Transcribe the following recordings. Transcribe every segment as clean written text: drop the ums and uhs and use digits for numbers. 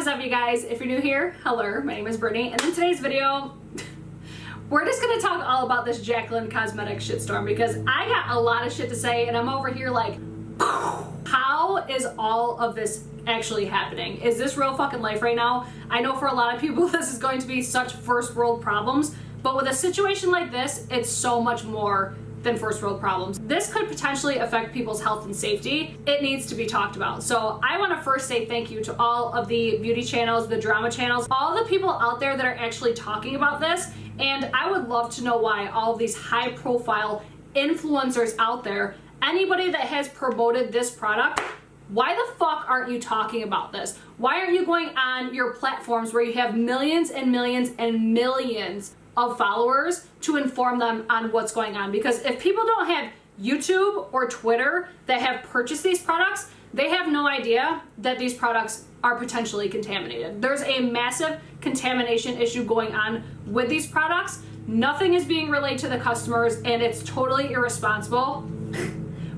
up, you guys? If you're new here, hello, my name is Brittany, and in today's video, we're just gonna talk all about this Jaclyn Cosmetics shitstorm because I got a lot of shit to say, and I'm over here like, how is all of this actually happening? Is this real fucking life right now? I know for a lot of people this is going to be such first world problems, but with a situation like this, it's so much more than first world problems. This could potentially affect people's health and safety. It needs to be talked about. So I want to first say thank you to all of the beauty channels, the drama channels, all the people out there that are actually talking about this. And I would love to know why all of these high profile influencers out there, anybody that has promoted this product, why the fuck aren't you talking about this? Why aren't you going on your platforms where you have millions and millions and millions of followers to inform them on what's going on? Because if people don't have YouTube or Twitter that have purchased these products, they have no idea that these products are potentially contaminated. There's a massive contamination issue going on with these products. Nothing is being relayed to the customers, and it's totally irresponsible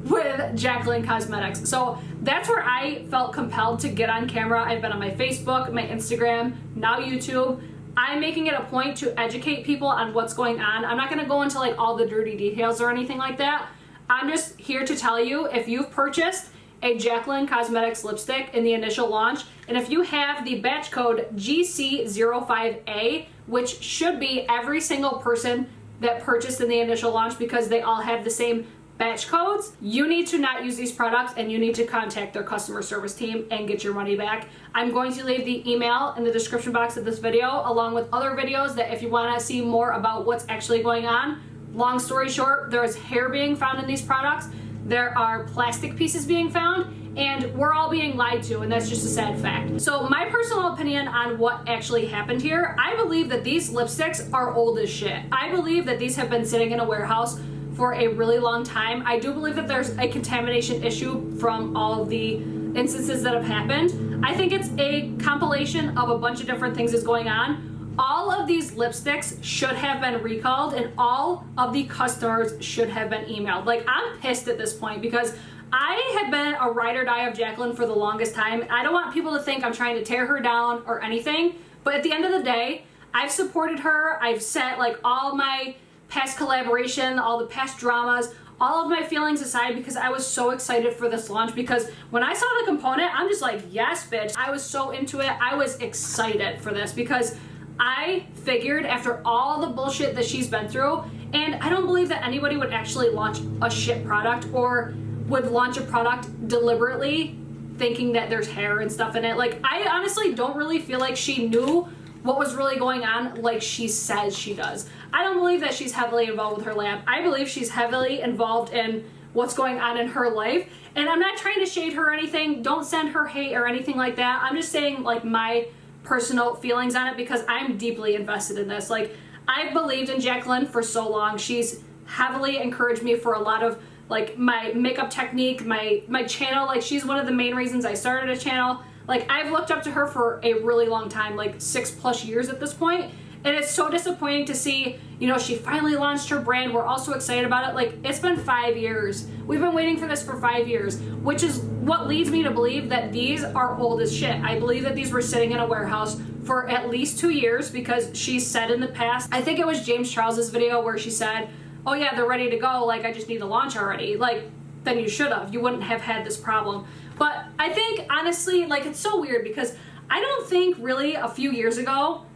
with Jaclyn Cosmetics. So that's where I felt compelled to get on camera. I've been on my Facebook, my Instagram, now YouTube. I'm making it a point to educate people on what's going on. I'm not gonna go into like all the dirty details or anything like that. I'm just here to tell you, if you've purchased a Jaclyn Cosmetics lipstick in the initial launch, and if you have the batch code GC05A, which should be every single person that purchased in the initial launch because they all have the same batch codes, you need to not use these products and you need to contact their customer service team and get your money back. I'm going to leave the email in the description box of this video, along with other videos that if you want to see more about what's actually going on. Long story short, there's hair being found in these products, there are plastic pieces being found, and we're all being lied to, and that's just a sad fact. So my personal opinion on what actually happened here, I believe that these lipsticks are old as shit. I believe that these have been sitting in a warehouse for a really long time. I do believe that there's a contamination issue from all of the instances that have happened. I think it's a compilation of a bunch of different things that's going on. All of these lipsticks should have been recalled, and all of the customers should have been emailed. Like, I'm pissed at this point because I have been a ride or die of Jaclyn for the longest time. I don't want people to think I'm trying to tear her down or anything, but at the end of the day, I've supported her. I've set like all my past collaboration, all the past dramas, all of my feelings aside because I was so excited for this launch. Because when I saw the component, I'm just like, yes, bitch. I was so into it. I was excited for this because I figured after all the bullshit that she's been through, and I don't believe that anybody would actually launch a shit product or would launch a product deliberately thinking that there's hair and stuff in it. Like, I honestly don't really feel like she knew what was really going on like she says she does. I don't believe that she's heavily involved with her lab. I believe she's heavily involved in what's going on in her life. And I'm not trying to shade her or anything. Don't send her hate or anything like that. I'm just saying like my personal feelings on it because I'm deeply invested in this. Like, I've believed in Jaclyn for so long. She's heavily encouraged me for a lot of like my makeup technique, my channel. Like, she's one of the main reasons I started a channel. Like, I've looked up to her for a really long time, like 6+ years at this point. And it's so disappointing to see, you know, she finally launched her brand. We're all so excited about it. Like, it's been 5 years. We've been waiting for this for 5 years, which is what leads me to believe that these are old as shit. I believe that these were sitting in a warehouse for at least 2 years because she said in the past, I think it was James Charles's video where she said, oh yeah, they're ready to go. Like, I just need to launch already. Like, then you should have. You wouldn't have had this problem. But I think, honestly, like, it's so weird because I don't think really a few years ago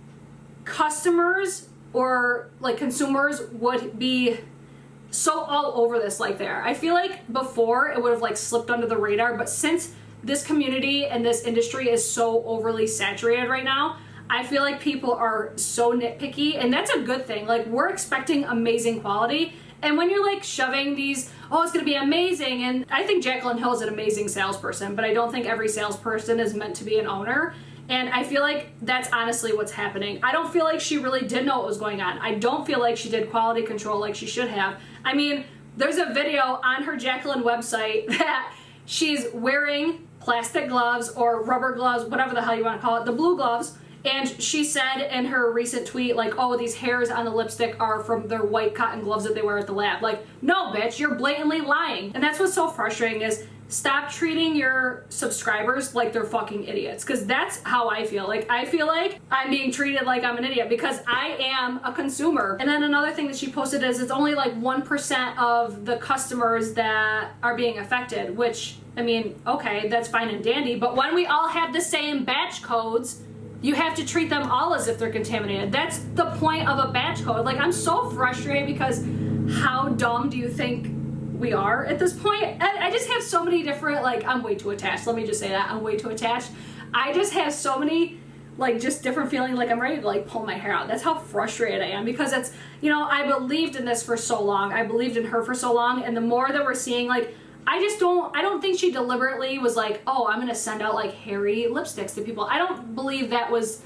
customers or like consumers would be so all over this like they are. I feel like before it would have like slipped under the radar, but since this community and this industry is so overly saturated right now, I feel like people are so nitpicky, and that's a good thing. Like, we're expecting amazing quality, and when you're like shoving these, oh, it's gonna be amazing, and I think Jaclyn Hill is an amazing salesperson, but I don't think every salesperson is meant to be an owner. And I feel like that's honestly what's happening. I don't feel like she really did know what was going on. I don't feel like she did quality control like she should have. I mean, there's a video on her Jaclyn website that she's wearing plastic gloves or rubber gloves, whatever the hell you want to call it, the blue gloves. And she said in her recent tweet, like, oh, these hairs on the lipstick are from their white cotton gloves that they wear at the lab. Like, no, bitch, you're blatantly lying. And that's what's so frustrating is stop treating your subscribers like they're fucking idiots, because that's how I feel. Like, I feel like I'm being treated like I'm an idiot because I am a consumer. And then another thing that she posted is it's only like 1% of the customers that are being affected, which, I mean, okay, that's fine and dandy, but when we all have the same batch codes, you have to treat them all as if they're contaminated. That's the point of a batch code. Like, I'm so frustrated because how dumb do you think we are at this point? I just have so many different, like, I'm way too attached. Let me just say that. I'm way too attached. I just have so many, like, just different feelings, like I'm ready to, like, pull my hair out. That's how frustrated I am, because it's, you know, I believed in this for so long. I believed in her for so long, and the more that we're seeing, like, I don't think she deliberately was like, oh, I'm gonna send out, like, hairy lipsticks to people. I don't believe that was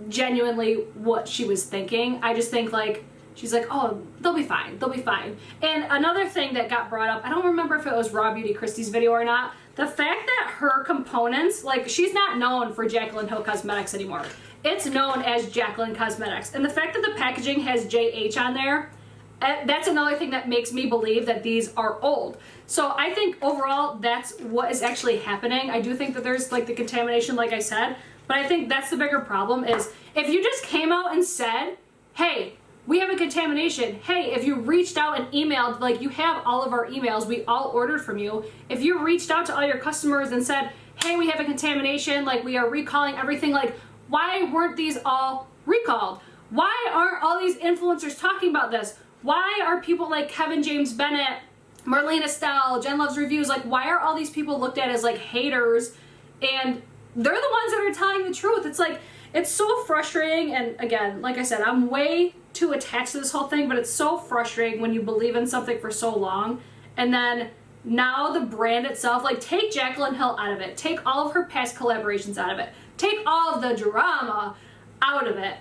genuinely what she was thinking. I just think, like, she's like, oh, they'll be fine. They'll be fine. And another thing that got brought up, I don't remember if it was Raw Beauty Christie's video or not, the fact that her components, like, she's not known for Jaclyn Hill Cosmetics anymore. It's known as Jaclyn Cosmetics. And the fact that the packaging has JH on there, that's another thing that makes me believe that these are old. So I think overall that's what is actually happening. I do think that there's, like, the contamination, like I said, but I think that's the bigger problem is if you just came out and said, hey, we have a contamination. Hey, if you reached out and emailed, like, you have all of our emails, we all ordered from you. If you reached out to all your customers and said, hey, we have a contamination, like, we are recalling everything, like, why weren't these all recalled? Why aren't all these influencers talking about this? Why are people like Kevin James Bennett, Marlene Estelle, Jen Loves Reviews, like, why are all these people looked at as, like, haters? And they're the ones that are telling the truth. It's like, it's so frustrating. And again, like I said, I'm way too attached to this whole thing, but it's so frustrating when you believe in something for so long and then now the brand itself, like, take Jaclyn Hill out of it, take all of her past collaborations out of it, take all of the drama out of it.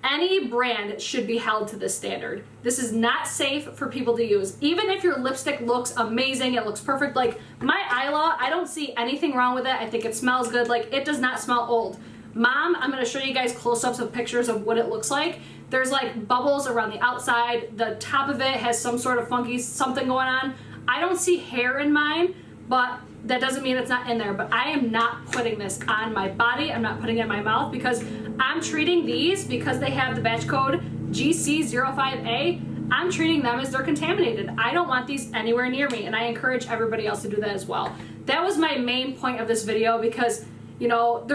Any brand should be held to this standard. This is not safe for people to use. Even if your lipstick looks amazing, it looks perfect, like my Isla, I don't see anything wrong with it. I think it smells good. Like, it does not smell old. Mom, I'm going to show you guys close-ups of pictures of what it looks like. There's, like, bubbles around the outside. The top of it has some sort of funky something going on. I don't see hair in mine, but that doesn't mean it's not in there. But I am not putting this on my body. I'm not putting it in my mouth because I'm treating these, because they have the batch code GC05A, I'm treating them as they're contaminated. I don't want these anywhere near me, and I encourage everybody else to do that as well. That was my main point of this video because, you know,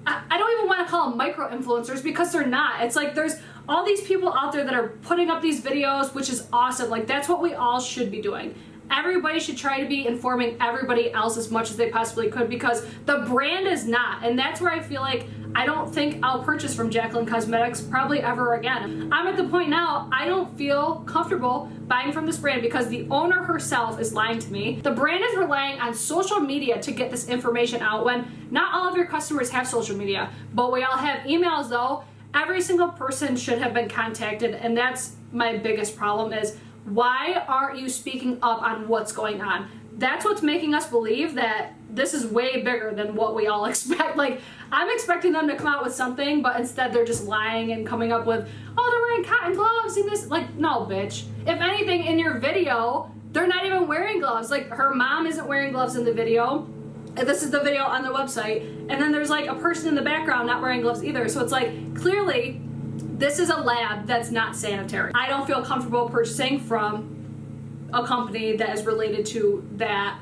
I don't even want to call them micro-influencers because they're not. It's like there's all these people out there that are putting up these videos, which is awesome. Like, that's what we all should be doing. Everybody should try to be informing everybody else as much as they possibly could because the brand is not. And that's where I feel like I don't think I'll purchase from Jaclyn Cosmetics probably ever again. I'm at the point now, I don't feel comfortable buying from this brand because the owner herself is lying to me. The brand is relying on social media to get this information out when not all of your customers have social media, but we all have emails though. Every single person should have been contacted, and that's my biggest problem is why aren't you speaking up on what's going on? That's what's making us believe that this is way bigger than what we all expect. Like, I'm expecting them to come out with something, but instead they're just lying and coming up with, oh, they're wearing cotton gloves and this. Like, no, bitch. If anything, in your video, they're not even wearing gloves. Like, her mom isn't wearing gloves in the video. This is the video on the website. And then there's, like, a person in the background not wearing gloves either. So it's like, clearly, this is a lab that's not sanitary. I don't feel comfortable purchasing from a company that is related to that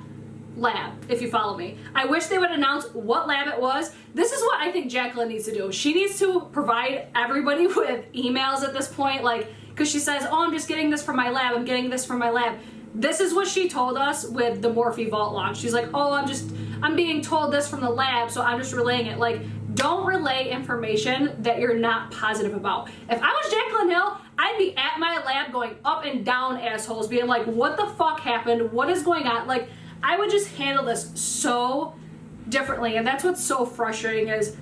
lab, if you follow me. I wish they would announce what lab it was. This is what I think Jaclyn needs to do. She needs to provide everybody with emails at this point, like, because she says, oh, I'm just getting this from my lab, I'm getting this from my lab. This is what she told us with the Morphe Vault launch. She's like, oh, I'm being told this from the lab, so I'm just relaying it. Like, don't relay information that you're not positive about. If I was Jaclyn Hill, I'd be at my lab going up and down assholes, being like, what the fuck happened? What is going on? Like, I would just handle this so differently. And that's what's so frustrating is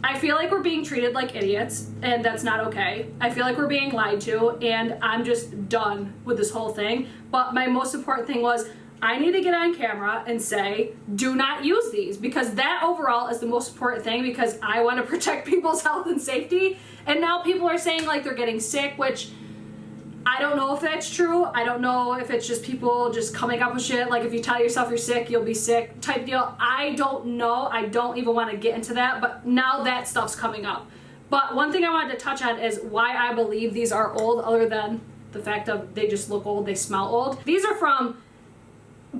I feel like we're being treated like idiots, and that's not okay. I feel like we're being lied to, and I'm just done with this whole thing. But my most important thing was I need to get on camera and say, do not use these, because that overall is the most important thing, because I want to protect people's health and safety. And now people are saying like they're getting sick, which I don't know if that's true. I don't know if it's just people just coming up with shit. Like if you tell yourself you're sick, you'll be sick type deal. I don't know. I don't even want to get into that. But now that stuff's coming up. But one thing I wanted to touch on is why I believe these are old, other than the fact of they just look old, they smell old. These are from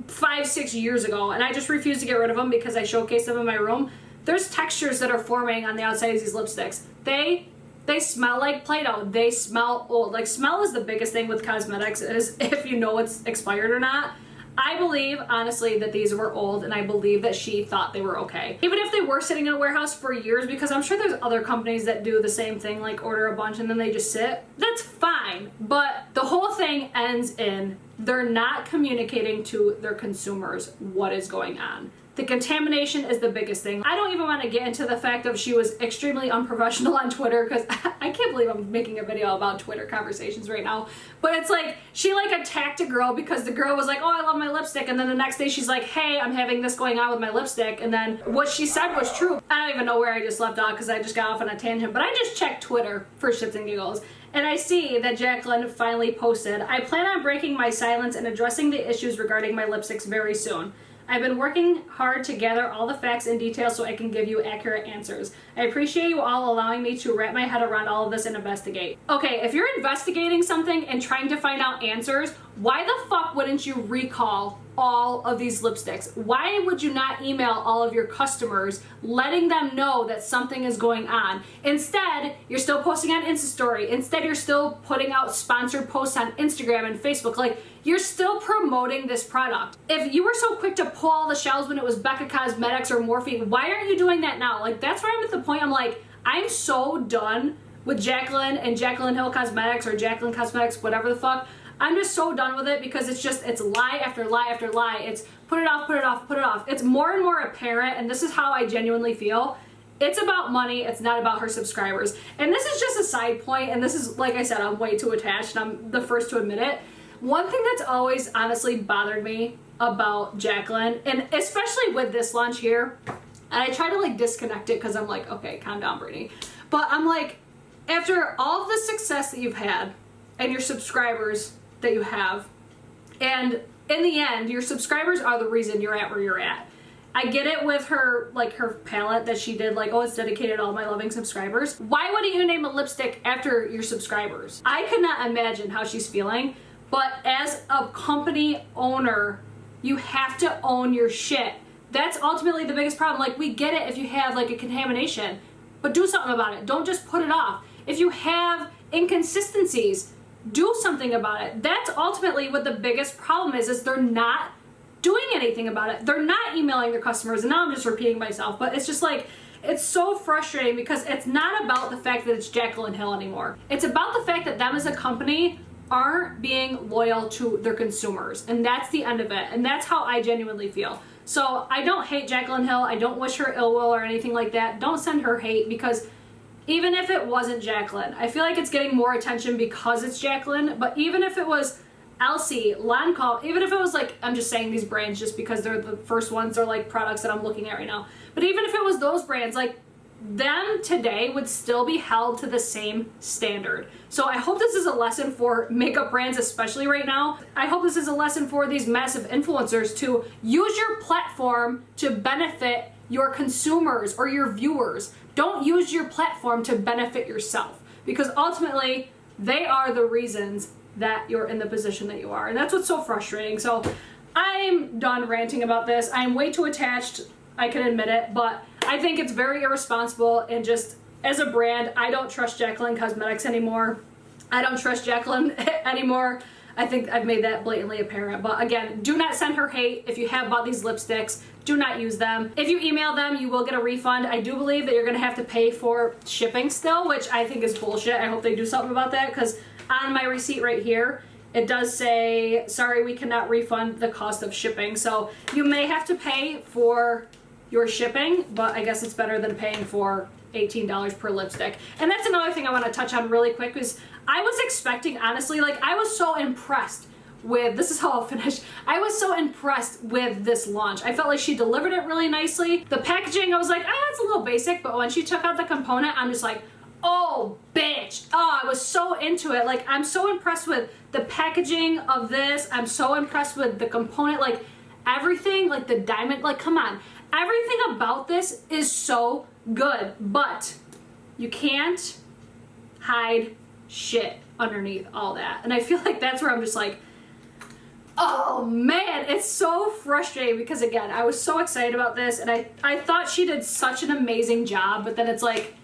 5-6 years ago, and I just refuse to get rid of them because I showcase them in my room. There's textures that are forming on the outside of these lipsticks. They smell like Play-Doh. They smell old. Like, smell is the biggest thing with cosmetics, is if you know it's expired or not. I believe, honestly, that these were old, and I believe that she thought they were okay. Even if they were sitting in a warehouse for years, because I'm sure there's other companies that do the same thing, like order a bunch and then they just sit. That's fine, but the whole thing ends in they're not communicating to their consumers what is going on. The contamination is the biggest thing. I don't even want to get into the fact of she was extremely unprofessional on Twitter, because I can't believe I'm making a video about Twitter conversations right now. But it's like, she like attacked a girl because the girl was like, oh, I love my lipstick. And then the next day she's like, hey, I'm having this going on with my lipstick. And then what she said was true. I don't even know where I just left off because I just got off on a tangent. But I just checked Twitter for shits and giggles. And I see that Jaclyn finally posted, I plan on breaking my silence and addressing the issues regarding my lipsticks very soon. I've been working hard to gather all the facts and details so I can give you accurate answers. I appreciate you all allowing me to wrap my head around all of this and investigate. Okay, if you're investigating something and trying to find out answers, why the fuck wouldn't you recall all of these lipsticks? Why would you not email all of your customers letting them know that something is going on? Instead, you're still posting on Insta Story. Instead, you're still putting out sponsored posts on Instagram and Facebook. Like, you're still promoting this product. If you were so quick to pull all the shelves when it was Becca Cosmetics or Morphe, why aren't you doing that now? Like, that's where I'm at the point. I'm like, I'm so done with Jaclyn and Jaclyn Hill Cosmetics or Jaclyn Cosmetics, whatever the fuck. I'm just so done with it because it's lie after lie after lie. It's put it off, put it off, put it off. It's more and more apparent, and this is how I genuinely feel. It's about money, it's not about her subscribers. And this is just a side point, and this is, like I said, I'm way too attached, and I'm the first to admit it. One thing that's always honestly bothered me about Jaclyn, and especially with this launch here, and I try to like disconnect it because I'm like, okay, calm down, Brittany. But I'm like, after all of the success that you've had and your subscribers that you have, and in the end, your subscribers are the reason you're at where you're at. I get it with her, like her palette that she did, like, oh, it's dedicated to all my loving subscribers. Why wouldn't you name a lipstick after your subscribers? I could not imagine how she's feeling, but as a company owner, you have to own your shit. That's ultimately the biggest problem. Like, we get it if you have like a contamination, but do something about it. Don't just put it off. If you have inconsistencies, do something about it. That's ultimately what the biggest problem is they're not doing anything about it. They're not emailing their customers, and now I'm just repeating myself, but it's just like, it's so frustrating because it's not about the fact that it's Jaclyn Hill anymore. It's about the fact that them as a company aren't being loyal to their consumers, and that's the end of it, and that's how I genuinely feel. So I don't hate Jaclyn Hill. I don't wish her ill will or anything like that. Don't send her hate, because even if it wasn't Jaclyn, I feel like it's getting more attention because it's Jaclyn, but even if it was Elsie, Lancome, even if it was like, I'm just saying these brands just because they're the first ones, they're like products that I'm looking at right now, but even if it was those brands, like, them today would still be held to the same standard. So I hope this is a lesson for makeup brands, especially right now. I hope this is a lesson for these massive influencers to use your platform to benefit your consumers or your viewers. Don't use your platform to benefit yourself, because ultimately they are the reasons that you're in the position that you are. And that's what's so frustrating. So I'm done ranting about this. I'm way too attached, I can admit it, but I think it's very irresponsible, and just as a brand, I don't trust Jaclyn Cosmetics anymore. I don't trust Jaclyn anymore. I think I've made that blatantly apparent. But again, do not send her hate. If you have bought these lipsticks, do not use them. If you email them, you will get a refund. I do believe that you're gonna have to pay for shipping still, which I think is bullshit. I hope they do something about that, because on my receipt right here, it does say, sorry, we cannot refund the cost of shipping. So you may have to pay for your shipping, but I guess it's better than paying for $18 per lipstick. And that's another thing I want to touch on really quick, is I was expecting, honestly, like, I was so impressed with, this is how I'll finish, I was so impressed with this launch. I felt like she delivered it really nicely. The packaging, I was like, ah, it's a little basic, but when she took out the component, I'm just like, oh, bam. bitch. Oh, I was so into it. Like, I'm so impressed with the packaging of this. I'm so impressed with the component, like everything, like the diamond, like come on. Everything about this is so good, but you can't hide shit underneath all that. And I feel like that's where I'm just like, oh man, it's so frustrating because again, I was so excited about this and I thought she did such an amazing job, but then it's like,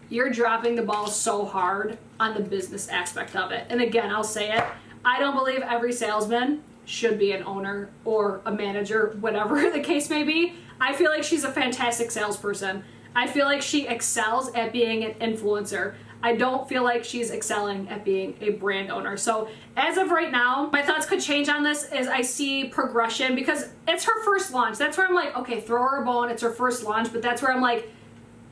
you're dropping the ball so hard on the business aspect of it. And again, I'll say it, I don't believe every salesman should be an owner or a manager, whatever the case may be. I feel like she's a fantastic salesperson. I feel like she excels at being an influencer. I don't feel like she's excelling at being a brand owner. So as of right now, my thoughts could change on this as I see progression because it's her first launch. That's where I'm like, okay, throw her a bone. It's her first launch, but that's where I'm like,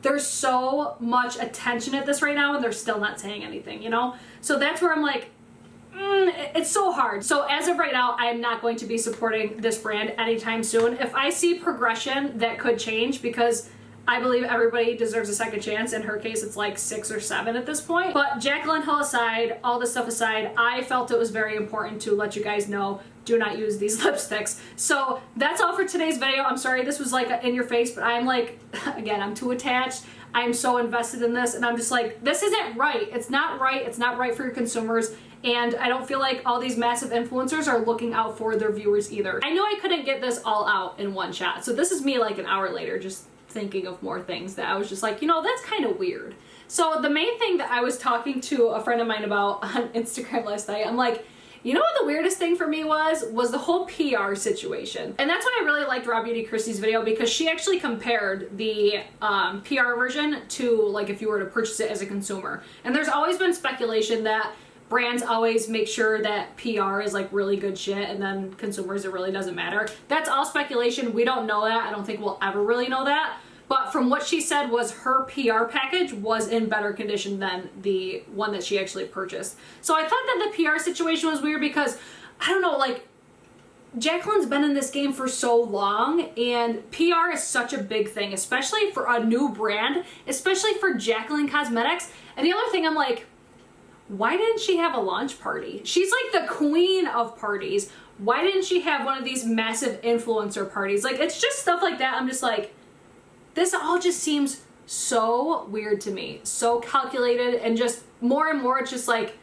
there's so much attention at this right now and they're still not saying anything, you know? So that's where I'm like, it's so hard. So as of right now, I am not going to be supporting this brand anytime soon. If I see progression, that could change because I believe everybody deserves a second chance. In her case, it's like 6 or 7 at this point. But Jaclyn Hill aside, all this stuff aside, I felt it was very important to let you guys know, do not use these lipsticks. So that's all for today's video. I'm sorry this was like in your face, but I'm like, again, I'm too attached. I'm so invested in this and I'm just like, this isn't right. It's not right. It's not right for your consumers. And I don't feel like all these massive influencers are looking out for their viewers either. I know I couldn't get this all out in one shot. So this is me like an hour later, just thinking of more things that I was just like, you know, that's kind of weird. So the main thing that I was talking to a friend of mine about on Instagram last night, I'm like, you know what the weirdest thing for me was the whole PR situation. And that's why I really liked Raw Beauty Christie's video because she actually compared the PR version to like if you were to purchase it as a consumer. And there's always been speculation that brands always make sure that PR is like really good shit and then consumers it really doesn't matter. That's all speculation. We don't know that. I don't think we'll ever really know that. But from what she said was her PR package was in better condition than the one that she actually purchased. So I thought that the PR situation was weird because, I don't know, like, Jaclyn's been in this game for so long and PR is such a big thing, especially for a new brand, especially for Jaclyn Cosmetics. And the other thing I'm like, why didn't she have a launch party? She's like the queen of parties. Why didn't she have one of these massive influencer parties? Like, it's just stuff like that. I'm just like, this all just seems so weird to me. So calculated and just more and more it's just like,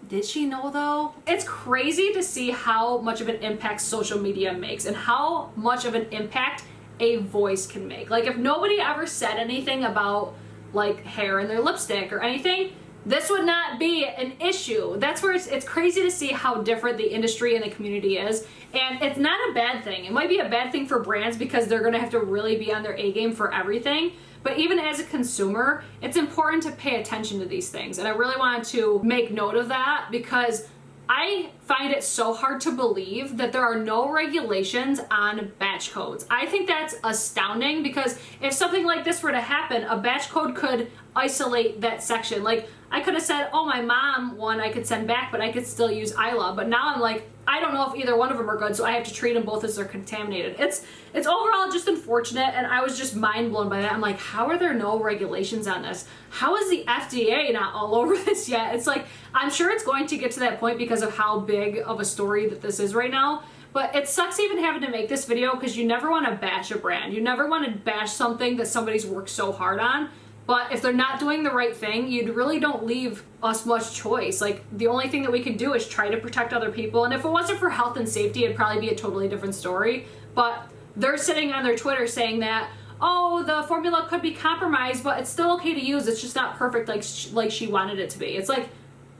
did she know though? It's crazy to see how much of an impact social media makes and how much of an impact a voice can make. Like if nobody ever said anything about like hair in their lipstick or anything, this would not be an issue. That's where it's crazy to see how different the industry and the community is. And it's not a bad thing. It might be a bad thing for brands because they're gonna have to really be on their A game for everything. But even as a consumer, it's important to pay attention to these things. And I really wanted to make note of that because I find it so hard to believe that there are no regulations on batch codes. I think that's astounding because if something like this were to happen, a batch code could isolate that section. Like I could have said, oh, my mom one I could send back, but I could still use Isla. But now I'm like, I don't know if either one of them are good, so I have to treat them both as they're contaminated. It's overall just unfortunate, and I was just mind blown by that. I'm like, how are there no regulations on this? How is the FDA not all over this yet? It's like, I'm sure it's going to get to that point because of how big of a story that this is right now. But it sucks even having to make this video because you never want to bash a brand. You never want to bash something that somebody's worked so hard on. But if they're not doing the right thing, you really don't leave us much choice. Like, the only thing that we can do is try to protect other people. And if it wasn't for health and safety, it'd probably be a totally different story. But they're sitting on their Twitter saying that, oh, the formula could be compromised, but it's still okay to use. It's just not perfect like she wanted it to be. It's like,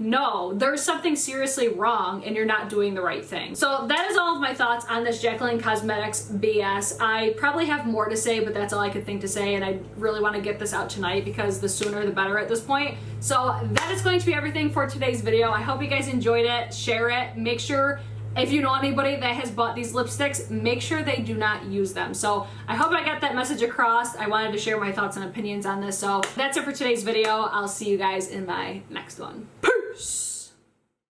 no, there's something seriously wrong and you're not doing the right thing. So that is all of my thoughts on this Jaclyn Cosmetics BS. I probably have more to say, but that's all I could think to say, and I really want to get this out tonight because the sooner the better at this point. So that is going to be everything for today's video. I hope you guys enjoyed it. Share it. Make sure if you know anybody that has bought these lipsticks, make sure they do not use them. So I hope I got that message across. I wanted to share my thoughts and opinions on this. So that's it for today's video. I'll see you guys in my next one. Peace!